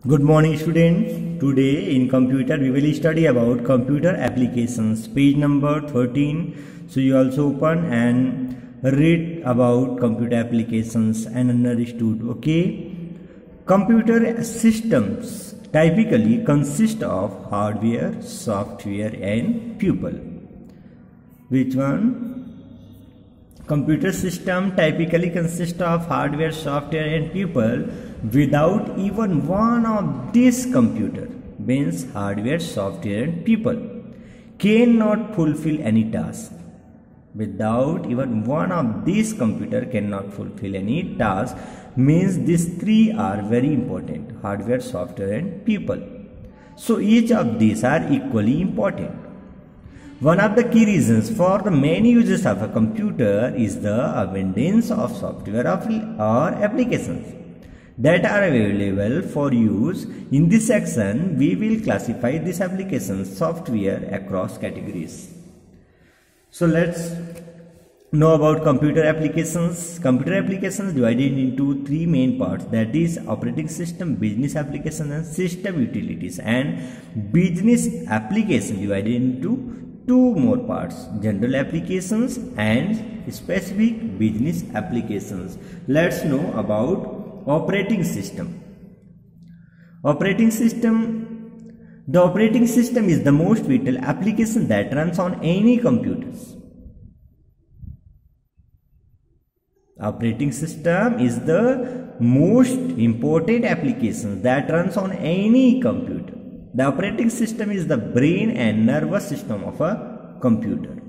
Good morning students. Today in computer we will study about computer applications, page number 13. So you also open and read about computer applications and understood. Okay. Computer systems typically consist of hardware, software and people. Which one? Computer system typically consists of hardware, software and people. Without even one of these computer, means hardware, software and people, cannot fulfill any task. Without even one of these computer cannot fulfill any task, means these three are very important: hardware, software and people. So each of these are equally important. One of the key reasons for the many uses of a computer is the abundance of software or applications that are available for use. In this section, we will classify these applications software across categories. So let's know about computer applications. Computer applications divided into three main parts, that is operating system, business applications and system utilities. And business application divided into two more parts, general applications and specific business applications. Let's know about operating system. Operating system. The operating system is the most vital application that runs on any computers. Operating system is the most important application that runs on any computer. The operating system is the brain and nervous system of a computer.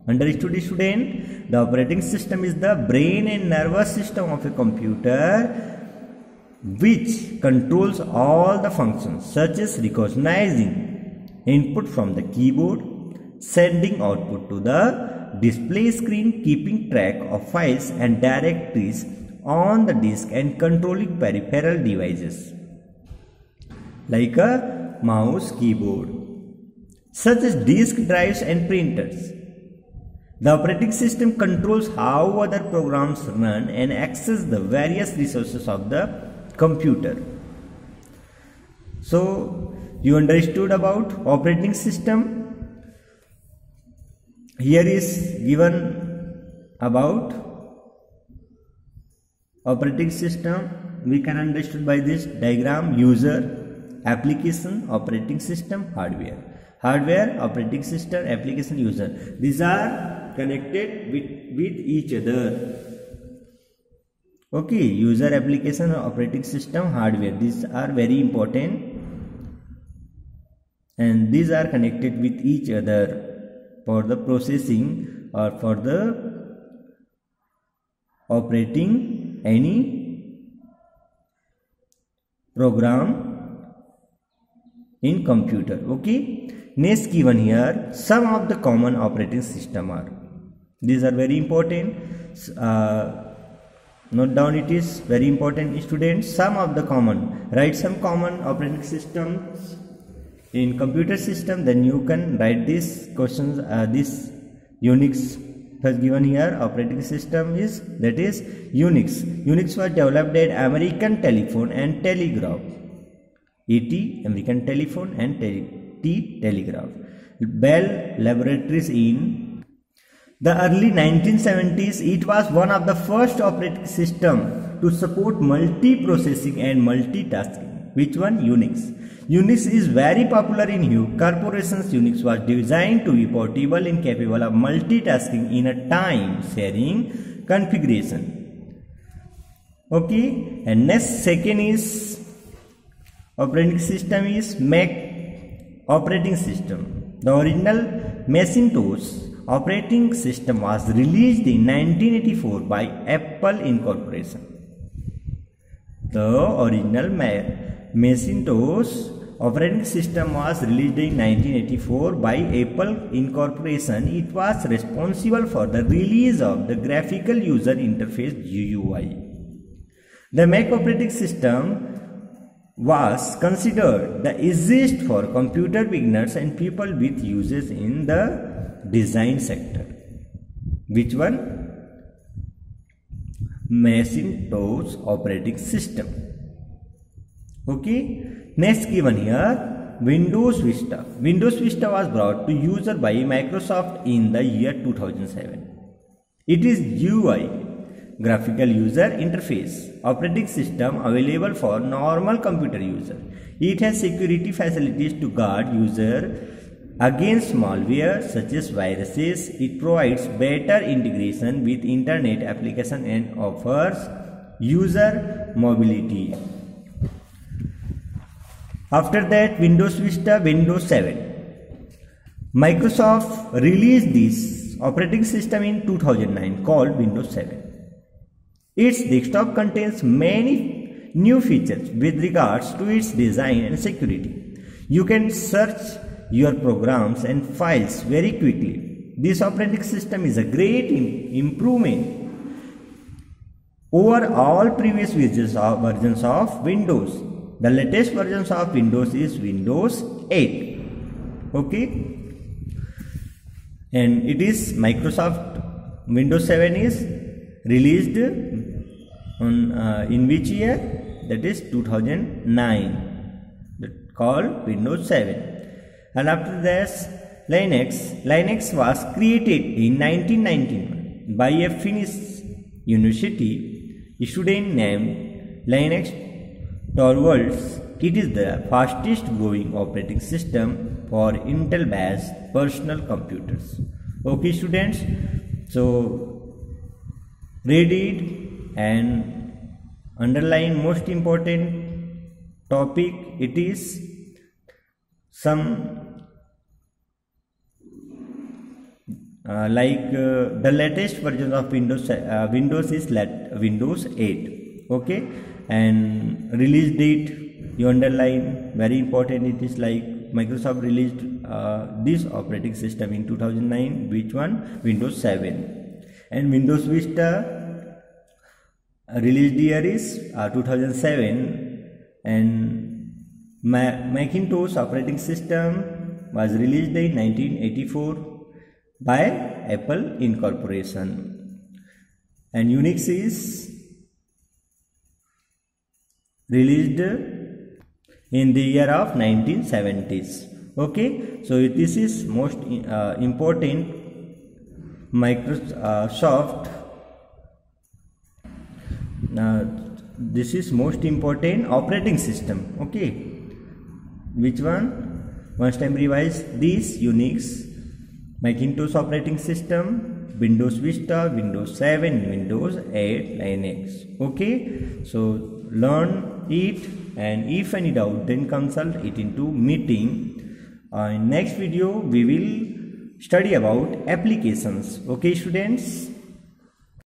Understood, student? The operating system is the brain and nervous system of a computer, which controls all the functions such as recognizing input from the keyboard, sending output to the display screen, keeping track of files and directories on the disk, and controlling peripheral devices like a mouse, keyboard, such as disk drives and printers. The operating system controls how other programs run and access the various resources of the computer. So you understood about operating system. Here is given about operating system. We can understand by this diagram: user, application, operating system, hardware. Hardware, operating system, application, user. These are connected with each other. Okay, user, application, operating system, hardware. These are very important and these are connected with each other for the processing or for the operating any program in computer. Okay, next given here, some of the common operating system are. These are very important. Note down, it is very important, students. Some of the common, write some common operating systems in computer system, then you can write these questions. This Unix has given here. Operating system is, that is Unix. Unix was developed at American Telephone and Telegraph, AT, American Telephone and Telegraph, Bell Laboratories in the early 1970s. It was one of the first operating system to support multi-processing and multitasking. Which one? Unix. Unix is very popular in corporations. Unix was designed to be portable and capable of multitasking in a time-sharing configuration. Okay, and next second is operating system is Mac operating system. The original Macintosh operating system was released in 1984 by Apple Incorporation. The original Macintosh operating system was released in 1984 by Apple Incorporation. It was responsible for the release of the graphical user interface GUI. The Mac operating system was considered the easiest for computer beginners and people with uses in the design sector. Which one? Macintosh operating system. Okay, next given here, Windows Vista. Windows Vista was brought to user by Microsoft in the year 2007. It is UI, graphical user interface, operating system available for normal computer user. It has security facilities to guard user against malware such as viruses. It provides better integration with internet application and offers user mobility. After that, Windows Vista, Windows 7. Microsoft released this operating system in 2009 called Windows 7. Its desktop contains many new features with regards to its design and security. You can search your programs and files very quickly. This operating system is a great improvement over all previous versions of Windows. The latest versions of Windows is Windows 8. Okay, and it is Microsoft Windows 7 is released on in which year? That is 2009. That called Windows 7. And after this, Linux was created in 1991 by a Finnish university student named Linus Torvalds. It is the fastest growing operating system for Intel based personal computers. Okay students, so read it and underline most important topic. It is some the latest version of Windows is Windows 8. Okay, and release date you underline, very important. It is like Microsoft released this operating system in 2009. Which one? Windows 7. And Windows Vista released year is 2007. And Macintosh operating system was released in 1984 by Apple Incorporation. And Unix is released in the year of 1970s. Okay, so this is most important Microsoft. This is most important operating system. Okay, which one? Once time revise this: Unix, Macintosh operating system, Windows Vista, Windows 7, Windows 8, Linux. Okay, so learn it, and if any doubt then consult it into meeting. In next video we will study about applications. Okay students.